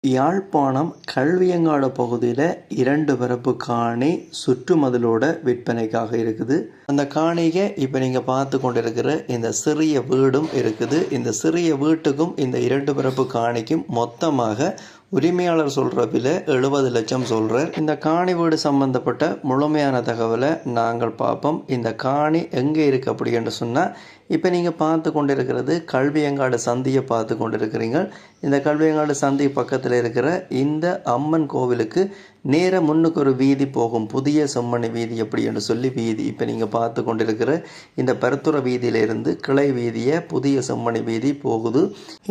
யாழ்ப்பாணம் கல்வியங்காடு பகுதியில் 2 பரப்பு காணி சுற்றுமதிலோட விற்பனைக்காக இருக்குது. அந்த காணிக்கு இப்போ நீங்கள் பார்த்து கொண்டிருக்கிற இந்த சிறிய வீடும் இருக்குது. இந்த சிறிய வீட்டுக்கும் இந்த 2 பரப்பு காணிக்கும் மொத்தமாக உரிமையாளர் சொல்கிற விலை 70 லட்சம் சொல்கிறார். இந்த காணி வீடு சம்பந்தப்பட்ட முழுமையான தகவலை நாங்கள் பார்ப்போம். இந்த காணி எங்கே இருக்குது அப்படி என்று சொன்னால், இப்போ நீங்கள் பார்த்து கொண்டிருக்கிறது கல்வியங்காடு சந்தியை பார்த்து கொண்டிருக்கிறீங்க. இந்த கல்வியங்காடு சந்தி பக்கத்தில் இருக்கிற இந்த அம்மன் கோவிலுக்கு நேர முன்னுக்கு ஒரு வீதி போகும், புதிய செம்மணி வீதி அப்படி என்று சொல்லி வீதி. இப்போ நீங்கள் பார்த்து கொண்டிருக்கிற இந்த பருத்துறை வீதியிலிருந்து கிளை வீதியை புதிய செம்மணி வீதி போகுது.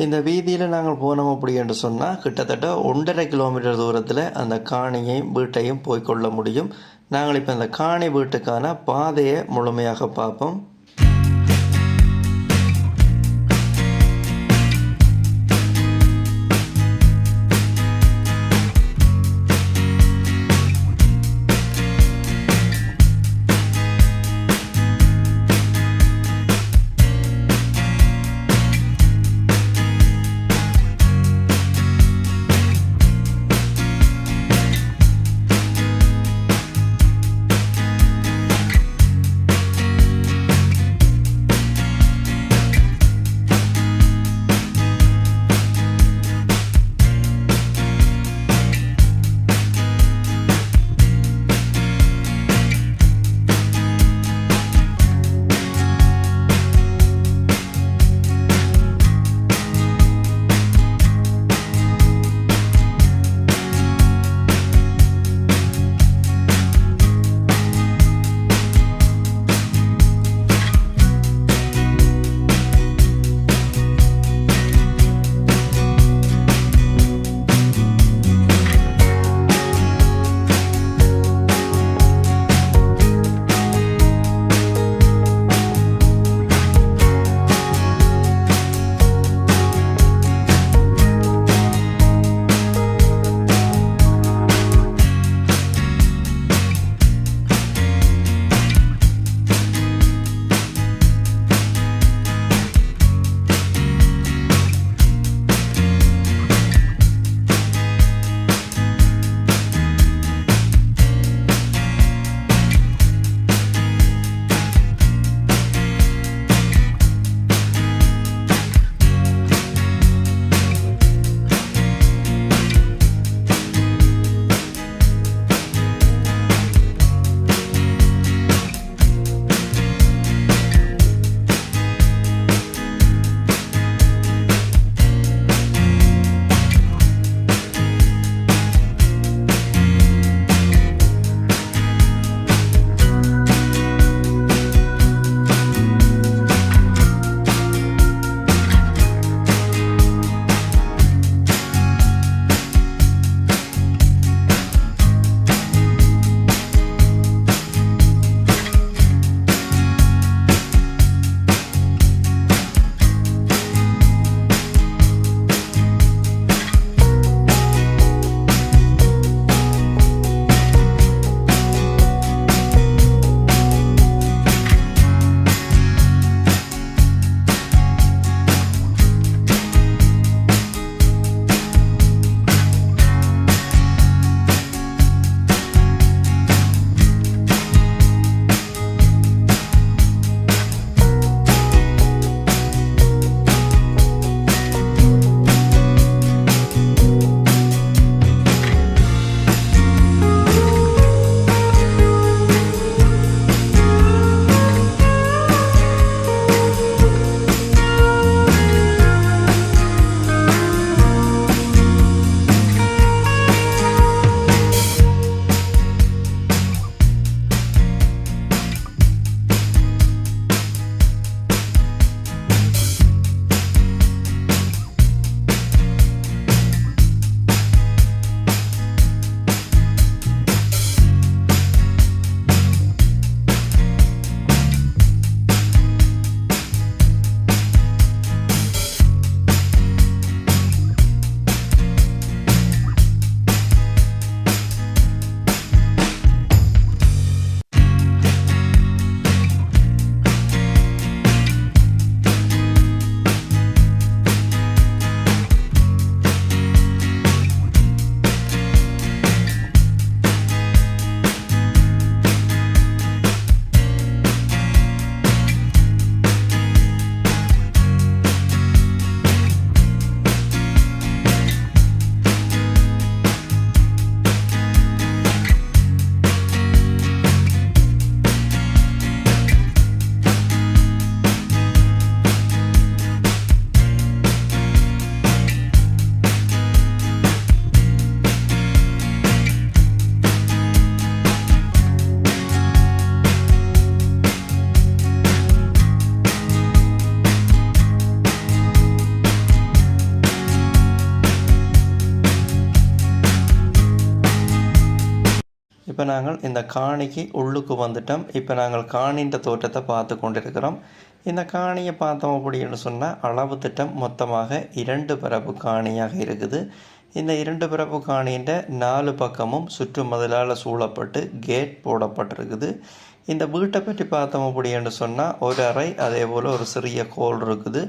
இந்த வீதியில் நாங்கள் போனோம் அப்படி என்று சொன்னால் கிட்டத்தட்ட 1.5 கிலோமீட்டர் தூரத்தில் அந்த காணியையும் வீட்டையும் போய்கொள்ள முடியும். நாங்கள் இப்போ அந்த காணி வீட்டுக்கான பாதையை முழுமையாக பார்ப்போம். இப்போ நாங்கள் இந்த காணிக்கு உள்ளுக்கு வந்துட்டோம். இப்போ நாங்கள் காணின்ற தோற்றத்தை பார்த்து கொண்டிருக்கிறோம். இந்த காணியை பார்த்தோம் அப்படின்னு சொன்னால் அளவு திட்டம் மொத்தமாக 2 பரப்பு காணியாக இருக்குது. இந்த 2 பரப்பு காணின்ற 4 பக்கமும் சுற்றுமதிலால் சூழப்பட்டு கேட் போடப்பட்டிருக்குது. இந்த வீட்டை பற்றி பார்த்தோம் அப்படின்னு சொன்னால் ஒரு அறை, அதே போல் ஒரு சிறிய ஹால் இருக்குது.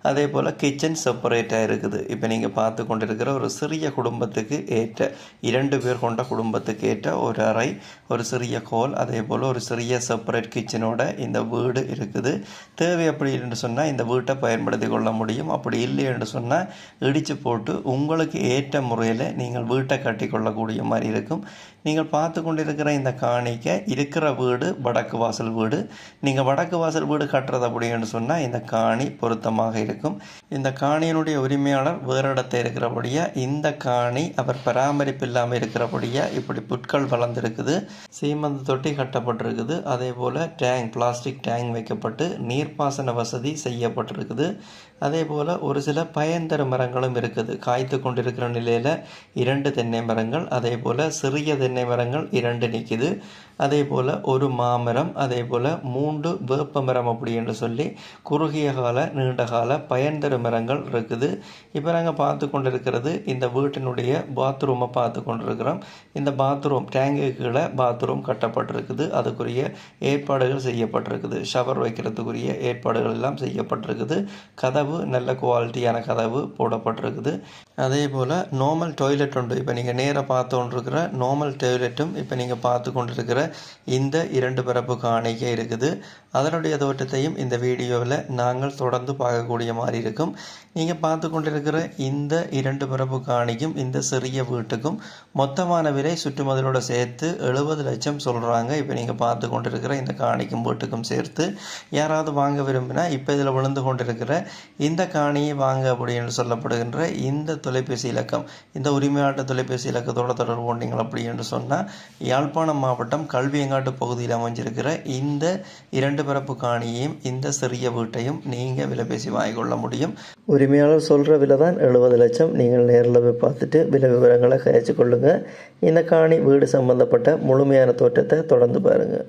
அதே போல் கிச்சன் செப்பரேட்டாக இருக்குது. இப்போ நீங்கள் பார்த்து கொண்டிருக்கிற ஒரு சிறிய குடும்பத்துக்கு ஏற்ற 2 பேர் கொண்ட குடும்பத்துக்கு ஏற்ற ஒரு அறை, ஒரு சிறிய ஹால், அதே போல் ஒரு சிறிய செப்பரேட் கிச்சனோட இந்த வீடு இருக்குது. தேவை அப்படி என்று சொன்னால் இந்த வீட்டை பயன்படுத்தி கொள்ள முடியும். அப்படி இல்லை என்று சொன்னால் இடித்து போட்டு உங்களுக்கு ஏற்ற முறையில் நீங்கள் வீட்டை கட்டி கொள்ளக்கூடிய மாதிரி இருக்கும். நீங்கள் பார்த்து கொண்டிருக்கிற இந்த காணிக்க இருக்கிற வீடு வடக்கு வாசல் வீடு. நீங்கள் வடக்கு வாசல் வீடு கட்டுறது அப்படின்னு சொன்னால் இந்த காணி பொருத்தமாக இருக்கும். இந்த காணியினுடைய உரிமையாளர் வேறு இடத்த இருக்கிறபடியாக இந்த காணி அவர் பராமரிப்பு இல்லாமல் இருக்கிறபடியாக இப்படி புட்கள் வளர்ந்துருக்குது. சீமந்த தொட்டி கட்டப்பட்டிருக்குது. அதே போல் பிளாஸ்டிக் டேங்க் வைக்கப்பட்டு நீர்ப்பாசன வசதி செய்யப்பட்டிருக்குது. அதே போல் ஒரு சில பயன்தர மரங்களும் இருக்குது. காய்த்து கொண்டிருக்கிற நிலையில் 2 தென்னை மரங்கள், அதே போல் சிறிய தென்னை மரங்கள் 2 நிற்கிது. அதே போல் ஒரு மாமரம், அதே போல் 3 வேப்ப மரம் அப்படி என்று சொல்லி குறுகிய கால நீண்ட கால பயன்தர மரங்கள் இருக்குது. இப்போ நாங்கள் பார்த்து கொண்டிருக்கிறது இந்த வீட்டினுடைய பாத்ரூமை பார்த்து கொண்டிருக்கிறோம். இந்த பாத்ரூம் டேங்கு கீழே பாத்ரூம் கட்டப்பட்டிருக்குது. அதுக்குரிய ஏற்பாடுகள் செய்யப்பட்டிருக்குது. ஷவர் வைக்கிறதுக்குரிய ஏற்பாடுகள் எல்லாம் செய்யப்பட்டிருக்குது. கதவு நல்ல குவாலிட்டியான கதவு போடப்பட்டிருக்குது. அதே போல் நார்மல் டாய்லெட் உண்டு. இப்போ நீங்கள் நேராக பார்த்து கொண்டிருக்கிற நார்மல் டாய்லெட்டும் இப்போ நீங்கள் பார்த்து கொண்டிருக்கிற இந்த 2 பரப்பு காணிக்கை இருக்குது. அதனுடைய தோற்றத்தையும் இந்த வீடியோவில் நாங்கள் தொடர்ந்து பார்க்கக்கூடிய மாதிரி இருக்கும். நீங்கள் பார்த்து கொண்டிருக்கிற இந்த 2 பரப்பு காணிக்கும் இந்த சிறிய வீட்டுக்கும் மொத்தமான விலை சுற்றுமதிலோடு சேர்த்து 70 லட்சம் சொல்கிறாங்க. இப்போ நீங்கள் பார்த்து கொண்டிருக்கிற இந்த காணிக்கும் வீட்டுக்கும் சேர்த்து யாராவது வாங்க விரும்பினா இப்போ இதில் விழுந்து கொண்டிருக்கிற இந்த காணியை வாங்க அப்படின்னு சொல்லப்படுகின்ற இந்த தொலைபேசி இலக்கம், இந்த உரிமையாட்ட தொலைபேசி இலக்கத்தோடு தொடர்பு கொண்டீங்க அப்படி என்று சொன்னால் யாழ்ப்பாணம் மாவட்டம் கல்வியங்காட்டு பகுதியில் அமைஞ்சிருக்கிற இந்த 2 பரப்பு காணியையும் இந்த சிறிய வீட்டையும் நீங்கள் விலை பேசி வாங்கிக்கொள்ள முடியும். உரிமையாளர் சொல்கிற விலை தான் 70 லட்சம். நீங்கள் நேரில் போய் பார்த்துட்டு விலை விவரங்களை கழிச்சு கொள்ளுங்கள். இந்த காணி வீடு சம்பந்தப்பட்ட முழுமையான தோற்றத்தை தொடர்ந்து பாருங்கள்.